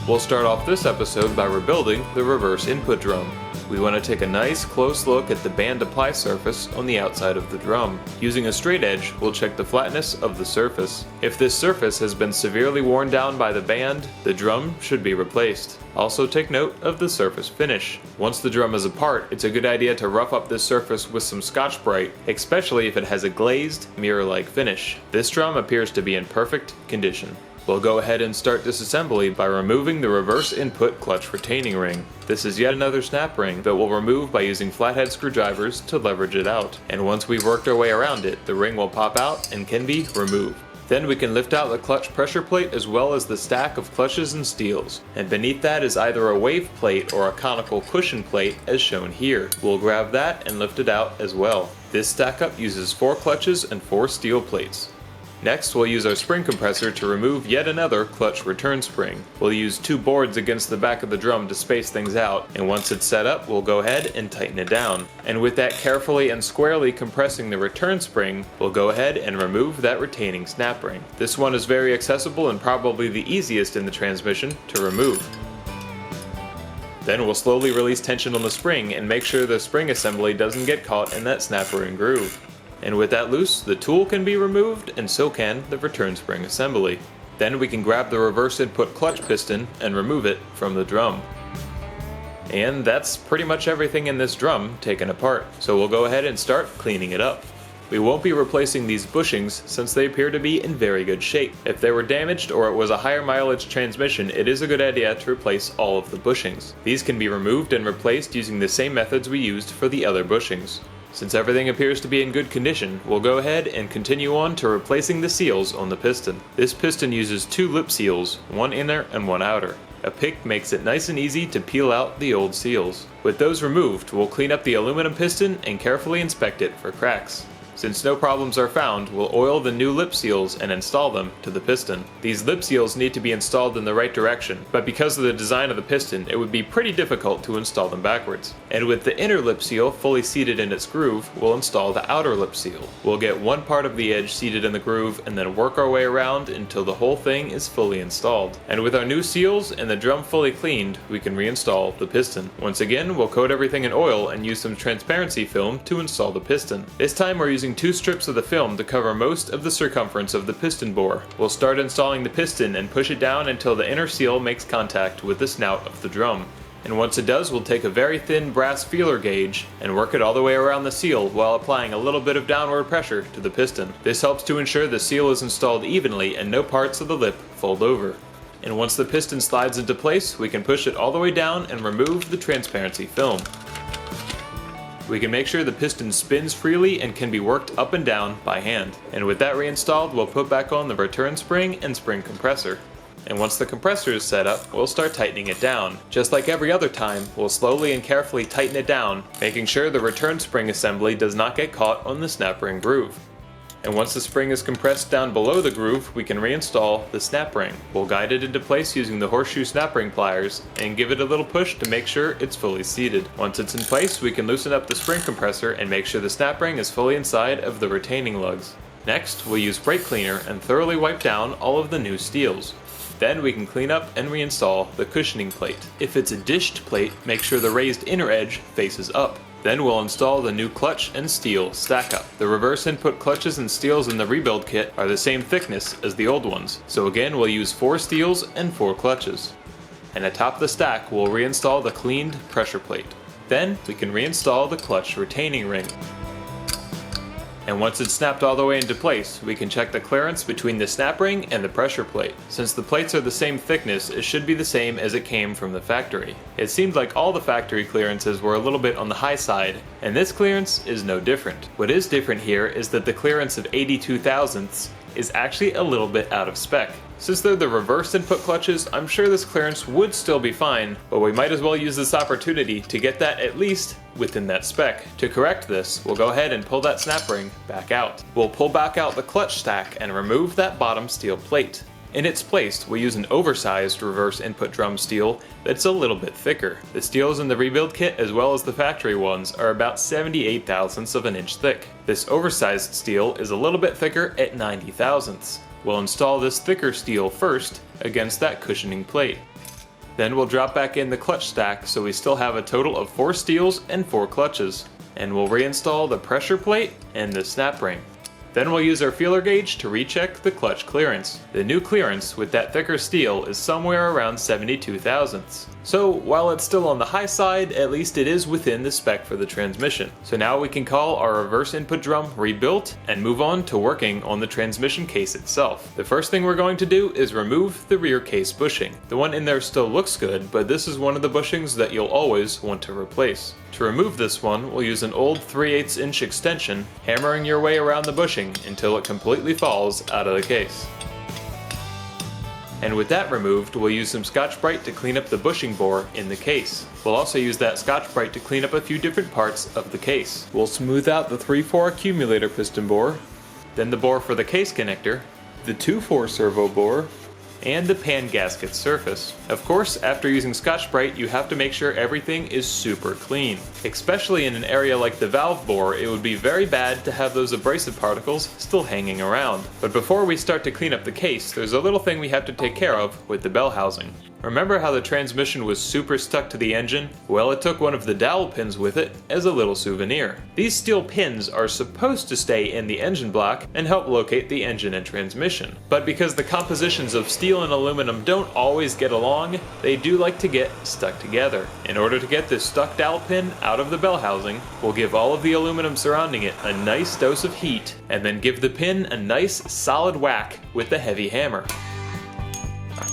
We'll start off this episode by rebuilding the reverse input drum. We want to take a nice close look at the band apply surface on the outside of the drum. Using a straight edge, we'll check the flatness of the surface. If this surface has been severely worn down by the band, the drum should be replaced. Also take note of the surface finish. Once the drum is apart, it's a good idea to rough up this surface with some Scotch-Brite, especially if it has a glazed, mirror-like finish. This drum appears to be in perfect condition. We'll go ahead and start disassembly by removing the reverse input clutch retaining ring. This is yet another snap ring that we'll remove by using flathead screwdrivers to leverage it out. And once we've worked our way around it, the ring will pop out and can be removed. Then we can lift out the clutch pressure plate as well as the stack of clutches and steels. And beneath that is either a wave plate or a conical cushion plate as shown here. We'll grab that and lift it out as well. This stack up uses 4 clutches and 4 steel plates. Next, we'll use our spring compressor to remove yet another clutch return spring. We'll use 2 boards against the back of the drum to space things out, and once it's set up, we'll go ahead and tighten it down. And with that carefully and squarely compressing the return spring, we'll go ahead and remove that retaining snap ring. This one is very accessible and probably the easiest in the transmission to remove. Then we'll slowly release tension on the spring and make sure the spring assembly doesn't get caught in that snap ring groove. And with that loose, the tool can be removed, and so can the return spring assembly. Then we can grab the reverse input clutch piston and remove it from the drum. And that's pretty much everything in this drum taken apart, so we'll go ahead and start cleaning it up. We won't be replacing these bushings since they appear to be in very good shape. If they were damaged or it was a higher mileage transmission, it is a good idea to replace all of the bushings. These can be removed and replaced using the same methods we used for the other bushings. Since everything appears to be in good condition, we'll go ahead and continue on to replacing the seals on the piston. This piston uses 2 lip seals, one inner and one outer. A pick makes it nice and easy to peel out the old seals. With those removed, we'll clean up the aluminum piston and carefully inspect it for cracks. Since no problems are found, we'll oil the new lip seals and install them to the piston. These lip seals need to be installed in the right direction, but because of the design of the piston, it would be pretty difficult to install them backwards. And with the inner lip seal fully seated in its groove, we'll install the outer lip seal. We'll get one part of the edge seated in the groove and then work our way around until the whole thing is fully installed. And with our new seals and the drum fully cleaned, we can reinstall the piston. Once again, we'll coat everything in oil and use some transparency film to install the piston. This time we're using 2 strips of the film to cover most of the circumference of the piston bore. We'll start installing the piston and push it down until the inner seal makes contact with the snout of the drum. And once it does, we'll take a very thin brass feeler gauge and work it all the way around the seal while applying a little bit of downward pressure to the piston. This helps to ensure the seal is installed evenly and no parts of the lip fold over. And once the piston slides into place, we can push it all the way down and remove the transparency film. We can make sure the piston spins freely and can be worked up and down by hand. And with that reinstalled, we'll put back on the return spring and spring compressor. And once the compressor is set up, we'll start tightening it down. Just like every other time, we'll slowly and carefully tighten it down, making sure the return spring assembly does not get caught on the snap ring groove. And once the spring is compressed down below the groove, we can reinstall the snap ring. We'll guide it into place using the horseshoe snap ring pliers and give it a little push to make sure it's fully seated. Once it's in place, we can loosen up the spring compressor and make sure the snap ring is fully inside of the retaining lugs. Next, we'll use brake cleaner and thoroughly wipe down all of the new steels. Then we can clean up and reinstall the cushioning plate. If it's a dished plate, make sure the raised inner edge faces up. Then we'll install the new clutch and steel stack up. The reverse input clutches and steels in the rebuild kit are the same thickness as the old ones, so again we'll use 4 steels and 4 clutches. And atop the stack we'll reinstall the cleaned pressure plate. Then we can reinstall the clutch retaining ring. And once it's snapped all the way into place, we can check the clearance between the snap ring and the pressure plate. Since the plates are the same thickness, it should be the same as it came from the factory. It seemed like all the factory clearances were a little bit on the high side, and this clearance is no different. What is different here is that the clearance of 82 thousandths is actually a little bit out of spec. Since they're the reverse input clutches, I'm sure this clearance would still be fine, but we might as well use this opportunity to get that at least within that spec. To correct this, we'll go ahead and pull that snap ring back out. We'll pull back out the clutch stack and remove that bottom steel plate. In its place, we'll use an oversized reverse input drum steel that's a little bit thicker. The steels in the rebuild kit as well as the factory ones are about 78 thousandths of an inch thick. This oversized steel is a little bit thicker at 90 thousandths. We'll install this thicker steel first against that cushioning plate. Then we'll drop back in the clutch stack so we still have a total of 4 steels and 4 clutches. And we'll reinstall the pressure plate and the snap ring. Then we'll use our feeler gauge to recheck the clutch clearance. The new clearance with that thicker steel is somewhere around 72 thousandths. So while it's still on the high side, at least it is within the spec for the transmission. So now we can call our reverse input drum rebuilt and move on to working on the transmission case itself. The first thing we're going to do is remove the rear case bushing. The one in there still looks good, but this is one of the bushings that you'll always want to replace. To remove this one, we'll use an old 3/8 inch extension, hammering your way around the bushing until it completely falls out of the case. And with that removed, we'll use some Scotch-Brite to clean up the bushing bore in the case. We'll also use that Scotch-Brite to clean up a few different parts of the case. We'll smooth out the 3/4 accumulator piston bore, then the bore for the case connector, the 2/4 servo bore, and the pan gasket surface. Of course, after using Scotch-Brite, you have to make sure everything is super clean. Especially in an area like the valve bore, it would be very bad to have those abrasive particles still hanging around. But before we start to clean up the case, there's a little thing we have to take care of with the bell housing. Remember how the transmission was super stuck to the engine? Well, it took one of the dowel pins with it as a little souvenir. These steel pins are supposed to stay in the engine block and help locate the engine and transmission. But because the compositions of steel and aluminum don't always get along, they do like to get stuck together. In order to get this stuck dowel pin out of the bell housing, we'll give all of the aluminum surrounding it a nice dose of heat, and then give the pin a nice solid whack with the heavy hammer.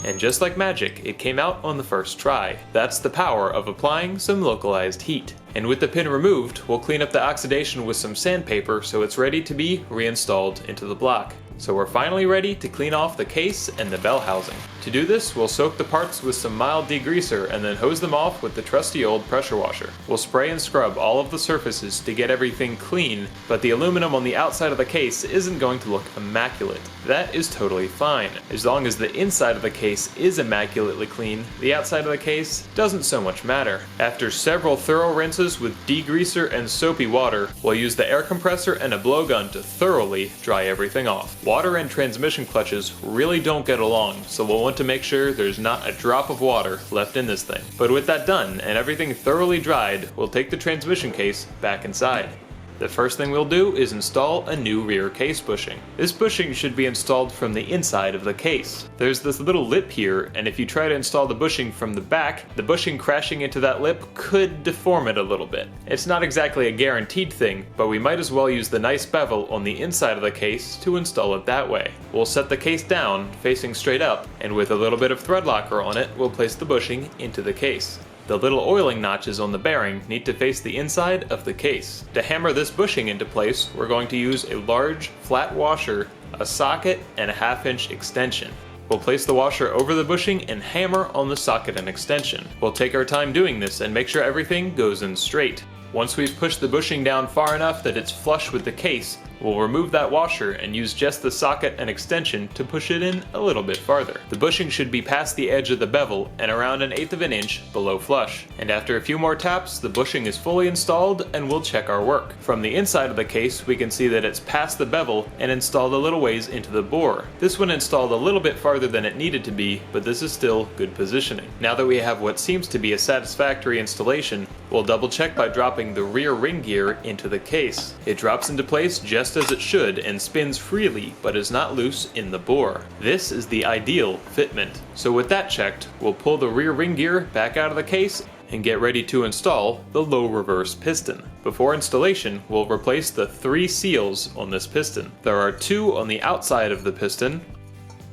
And just like magic, it came out on the first try. That's the power of applying some localized heat. And with the pin removed, we'll clean up the oxidation with some sandpaper so it's ready to be reinstalled into the block. So we're finally ready to clean off the case and the bell housing. To do this, we'll soak the parts with some mild degreaser and then hose them off with the trusty old pressure washer. We'll spray and scrub all of the surfaces to get everything clean, but the aluminum on the outside of the case isn't going to look immaculate. That is totally fine. As long as the inside of the case is immaculately clean, the outside of the case doesn't so much matter. After several thorough rinses with degreaser and soapy water, we'll use the air compressor and a blowgun to thoroughly dry everything off. Water and transmission clutches really don't get along, so we'll want to make sure there's not a drop of water left in this thing. But with that done and everything thoroughly dried, we'll take the transmission case back inside. The first thing we'll do is install a new rear case bushing. This bushing should be installed from the inside of the case. There's this little lip here, and if you try to install the bushing from the back, the bushing crashing into that lip could deform it a little bit. It's not exactly a guaranteed thing, but we might as well use the nice bevel on the inside of the case to install it that way. We'll set the case down, facing straight up, and with a little bit of thread locker on it, we'll place the bushing into the case. The little oiling notches on the bearing need to face the inside of the case. To hammer this bushing into place, we're going to use a large flat washer, a socket, and a 1/2 inch extension. We'll place the washer over the bushing and hammer on the socket and extension. We'll take our time doing this and make sure everything goes in straight. Once we've pushed the bushing down far enough that it's flush with the case, we'll remove that washer and use just the socket and extension to push it in a little bit farther. The bushing should be past the edge of the bevel and around 1/8 of an inch below flush. And after a few more taps, the bushing is fully installed and we'll check our work. From the inside of the case, we can see that it's past the bevel and installed a little ways into the bore. This one installed a little bit farther than it needed to be, but this is still good positioning. Now that we have what seems to be a satisfactory installation, we'll double check by dropping the rear ring gear into the case. It drops into place just as it should and spins freely, but is not loose in the bore. This is the ideal fitment. So with that checked, we'll pull the rear ring gear back out of the case and get ready to install the low reverse piston. Before installation, we'll replace the 3 seals on this piston. There are 2 on the outside of the piston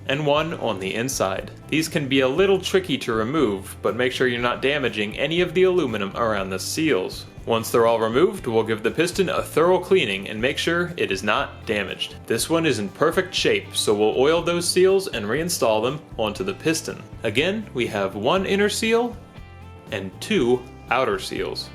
and 1 on the inside. These can be a little tricky to remove, but make sure you're not damaging any of the aluminum around the seals. Once they're all removed, we'll give the piston a thorough cleaning and make sure it is not damaged. This one is in perfect shape, so we'll oil those seals and reinstall them onto the piston. Again, we have 1 inner seal and 2 outer seals.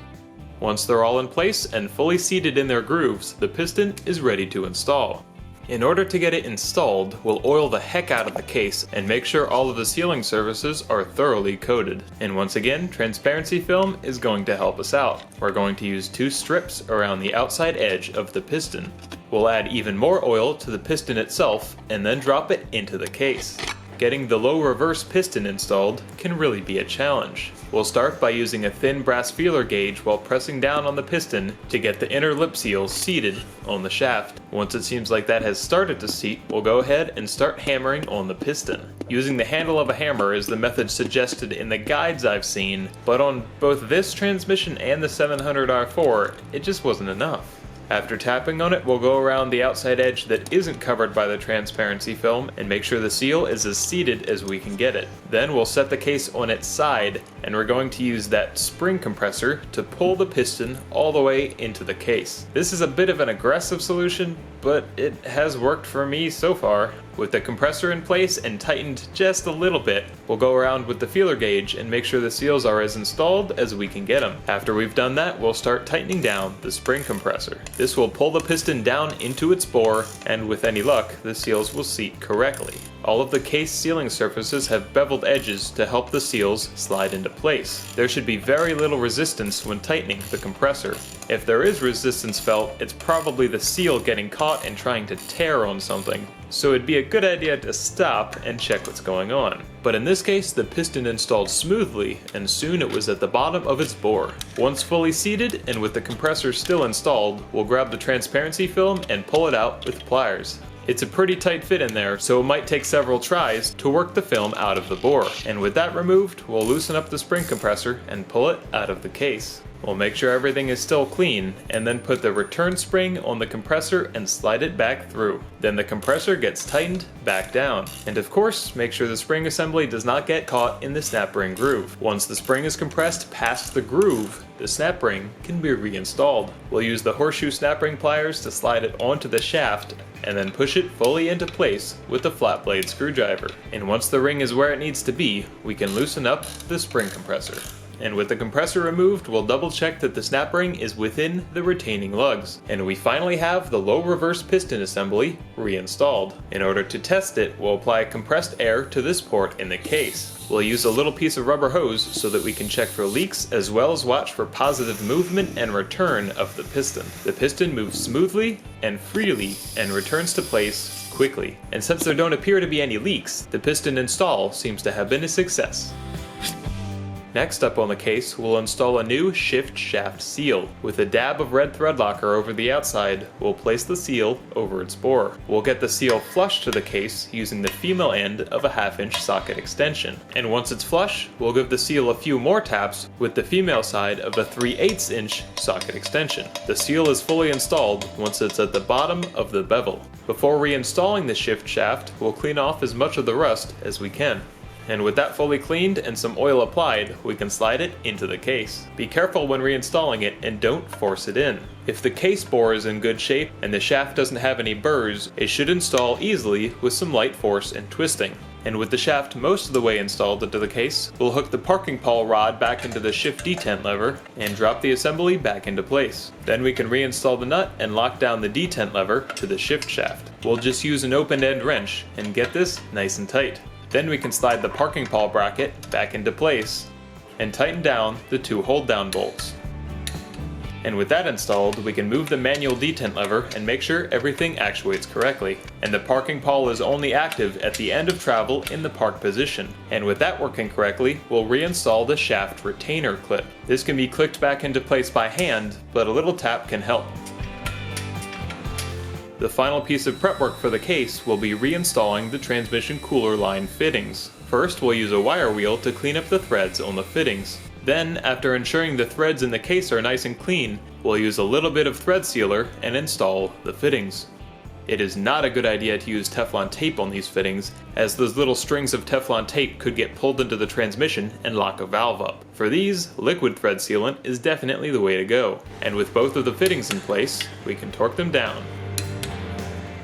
Once they're all in place and fully seated in their grooves, the piston is ready to install. In order to get it installed, we'll oil the heck out of the case and make sure all of the sealing surfaces are thoroughly coated. And once again, transparency film is going to help us out. We're going to use 2 strips around the outside edge of the piston. We'll add even more oil to the piston itself and then drop it into the case. getting the low reverse piston installed can really be a challenge. We'll start by using a thin brass feeler gauge while pressing down on the piston to get the inner lip seal seated on the shaft. Once it seems like that has started to seat, we'll go ahead and start hammering on the piston. Using the handle of a hammer is the method suggested in the guides I've seen, but on both this transmission and the 700R4, it just wasn't enough. After tapping on it, we'll go around the outside edge that isn't covered by the transparency film and make sure the seal is as seated as we can get it. Then we'll set the case on its side, and we're going to use that spring compressor to pull the piston all the way into the case. This is a bit of an aggressive solution, but it has worked for me so far. With the compressor in place and tightened just a little bit, we'll go around with the feeler gauge and make sure the seals are as installed as we can get them. After we've done that, we'll start tightening down the spring compressor. This will pull the piston down into its bore, and with any luck, the seals will seat correctly. All of the case sealing surfaces have beveled edges to help the seals slide into place. There should be very little resistance when tightening the compressor. If there is resistance felt, it's probably the seal getting caught and trying to tear on something. So it'd be a good idea to stop and check what's going on. But in this case, the piston installed smoothly, and soon it was at the bottom of its bore. Once fully seated, and with the compressor still installed, we'll grab the transparency film and pull it out with pliers. It's a pretty tight fit in there, so it might take several tries to work the film out of the bore. And with that removed, we'll loosen up the spring compressor and pull it out of the case. We'll make sure everything is still clean, and then put the return spring on the compressor and slide it back through. Then the compressor gets tightened back down. And of course, make sure the spring assembly does not get caught in the snap ring groove. Once the spring is compressed past the groove, the snap ring can be reinstalled. We'll use the horseshoe snap ring pliers to slide it onto the shaft, and then push it fully into place with the flat blade screwdriver. And once the ring is where it needs to be, we can loosen up the spring compressor. And with the compressor removed, we'll double check that the snap ring is within the retaining lugs. And we finally have the low reverse piston assembly reinstalled. In order to test it, we'll apply compressed air to this port in the case. We'll use a little piece of rubber hose so that we can check for leaks, as well as watch for positive movement and return of the piston. The piston moves smoothly and freely and returns to place quickly. And since there don't appear to be any leaks, the piston install seems to have been a success. Next up on the case, we'll install a new shift shaft seal. With a dab of red thread locker over the outside, we'll place the seal over its bore. We'll get the seal flush to the case using the female end of a 1/2-inch socket extension. And once it's flush, we'll give the seal a few more taps with the female side of a 3/8-inch socket extension. The seal is fully installed once it's at the bottom of the bevel. Before reinstalling the shift shaft, we'll clean off as much of the rust as we can. And with that fully cleaned and some oil applied, we can slide it into the case. Be careful when reinstalling it and don't force it in. If the case bore is in good shape and the shaft doesn't have any burrs, it should install easily with some light force and twisting. And with the shaft most of the way installed into the case, we'll hook the parking pawl rod back into the shift detent lever and drop the assembly back into place. Then we can reinstall the nut and lock down the detent lever to the shift shaft. We'll just use an open end wrench and get this nice and tight. Then we can slide the parking pawl bracket back into place and tighten down the 2 hold down bolts. And with that installed, we can move the manual detent lever and make sure everything actuates correctly. And the parking pawl is only active at the end of travel in the park position. And with that working correctly, we'll reinstall the shaft retainer clip. This can be clicked back into place by hand, but a little tap can help. The final piece of prep work for the case will be reinstalling the transmission cooler line fittings. First, we'll use a wire wheel to clean up the threads on the fittings. Then, after ensuring the threads in the case are nice and clean, we'll use a little bit of thread sealer and install the fittings. It is not a good idea to use Teflon tape on these fittings, as those little strings of Teflon tape could get pulled into the transmission and lock a valve up. For these, liquid thread sealant is definitely the way to go. And with both of the fittings in place, we can torque them down.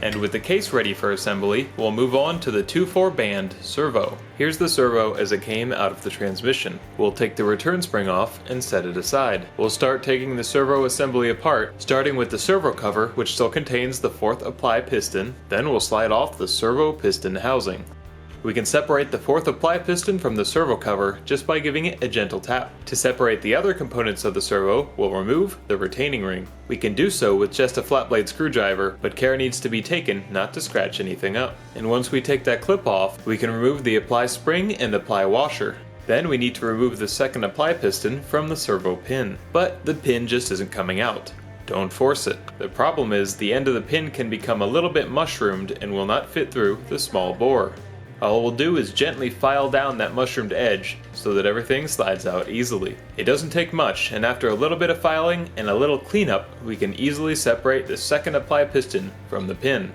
And with the case ready for assembly, we'll move on to the 2/4 band servo. Here's the servo as it came out of the transmission. We'll take the return spring off and set it aside. We'll start taking the servo assembly apart, starting with the servo cover, which still contains the 4th apply piston. Then we'll slide off the servo piston housing. We can separate the fourth apply piston from the servo cover just by giving it a gentle tap. To separate the other components of the servo, we'll remove the retaining ring. We can do so with just a flat blade screwdriver, but care needs to be taken not to scratch anything up. And once we take that clip off, we can remove the apply spring and apply washer. Then we need to remove the second apply piston from the servo pin. But the pin just isn't coming out. Don't force it. The problem is the end of the pin can become a little bit mushroomed and will not fit through the small bore. All we'll do is gently file down that mushroomed edge so that everything slides out easily. It doesn't take much, and after a little bit of filing and a little cleanup, we can easily separate the second apply piston from the pin.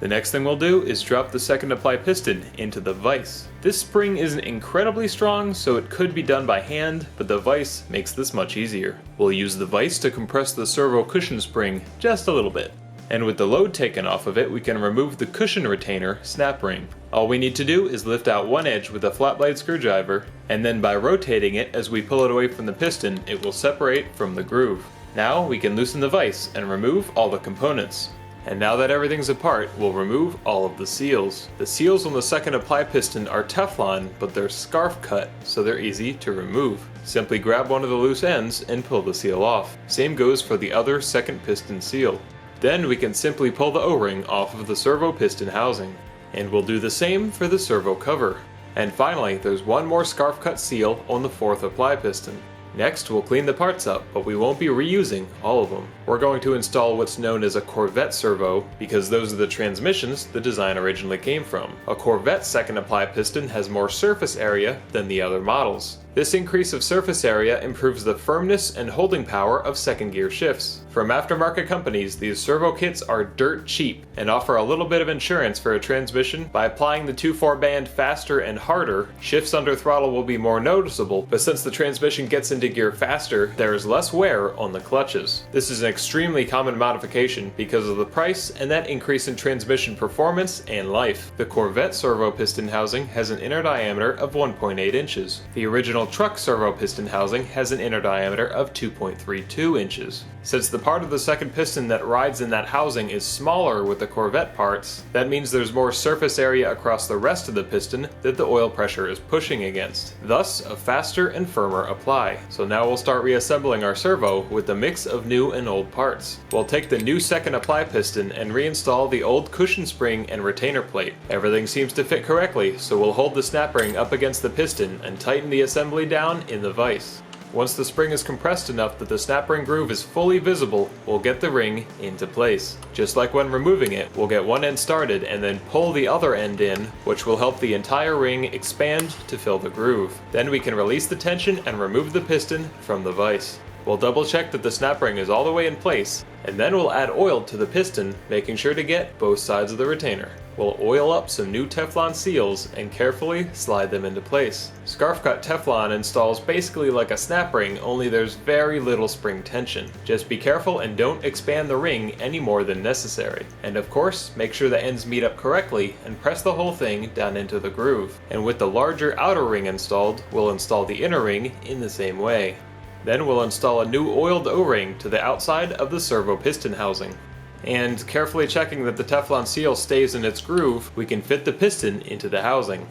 The next thing we'll do is drop the second apply piston into the vise. This spring isn't incredibly strong, so it could be done by hand, but the vise makes this much easier. We'll use the vise to compress the servo cushion spring just a little bit. And with the load taken off of it, we can remove the cushion retainer snap ring. All we need to do is lift out one edge with a flat blade screwdriver, and then by rotating it as we pull it away from the piston, it will separate from the groove. Now we can loosen the vise and remove all the components. And now that everything's apart, we'll remove all of the seals. The seals on the second apply piston are Teflon, but they're scarf cut, so they're easy to remove. Simply grab one of the loose ends and pull the seal off. Same goes for the other second piston seal. Then we can simply pull the O-ring off of the servo piston housing. And we'll do the same for the servo cover. And finally, there's one more scarf cut seal on the fourth apply piston. Next, we'll clean the parts up, but we won't be reusing all of them. We're going to install what's known as a Corvette servo, because those are the transmissions the design originally came from. A Corvette second apply piston has more surface area than the other models. This increase of surface area improves the firmness and holding power of second gear shifts. From aftermarket companies, these servo kits are dirt cheap and offer a little bit of insurance for a transmission. By applying the 2/4 band faster and harder, shifts under throttle will be more noticeable, but since the transmission gets into gear faster, there is less wear on the clutches. This is an extremely common modification because of the price and that increase in transmission performance and life. The Corvette servo piston housing has an inner diameter of 1.8 inches. The original truck servo piston housing has an inner diameter of 2.32 inches. Since the part of the second piston that rides in that housing is smaller with the Corvette parts, that means there's more surface area across the rest of the piston that the oil pressure is pushing against. Thus, a faster and firmer apply. So now we'll start reassembling our servo with a mix of new and old parts. We'll take the new second apply piston and reinstall the old cushion spring and retainer plate. Everything seems to fit correctly, so we'll hold the snap ring up against the piston and tighten the assembly down in the vise. Once the spring is compressed enough that the snap ring groove is fully visible, we'll get the ring into place. Just like when removing it, we'll get one end started and then pull the other end in, which will help the entire ring expand to fill the groove. Then we can release the tension and remove the piston from the vise. We'll double check that the snap ring is all the way in place, and then we'll add oil to the piston, making sure to get both sides of the retainer. We'll oil up some new Teflon seals and carefully slide them into place. Scarf cut Teflon installs basically like a snap ring, only there's very little spring tension. Just be careful and don't expand the ring any more than necessary. And of course, make sure the ends meet up correctly and press the whole thing down into the groove. And with the larger outer ring installed, we'll install the inner ring in the same way. Then we'll install a new oiled O-ring to the outside of the servo piston housing. And carefully checking that the Teflon seal stays in its groove, we can fit the piston into the housing.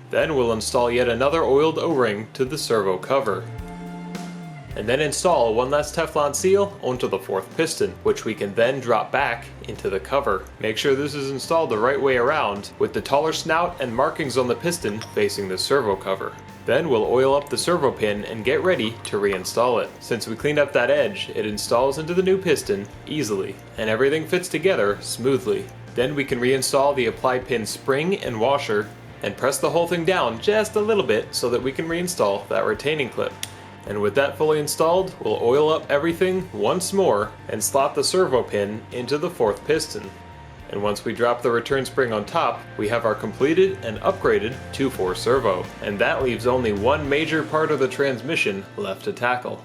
Then we'll install yet another oiled O-ring to the servo cover. And then install one last Teflon seal onto the fourth piston, which we can then drop back into the cover. Make sure this is installed the right way around, with the taller snout and markings on the piston facing the servo cover. Then we'll oil up the servo pin and get ready to reinstall it. Since we cleaned up that edge, it installs into the new piston easily, and everything fits together smoothly. Then we can reinstall the apply pin spring and washer, and press the whole thing down just a little bit so that we can reinstall that retaining clip. And with that fully installed, we'll oil up everything once more and slot the servo pin into the fourth piston. And once we drop the return spring on top, we have our completed and upgraded 2/4 servo. And that leaves only one major part of the transmission left to tackle.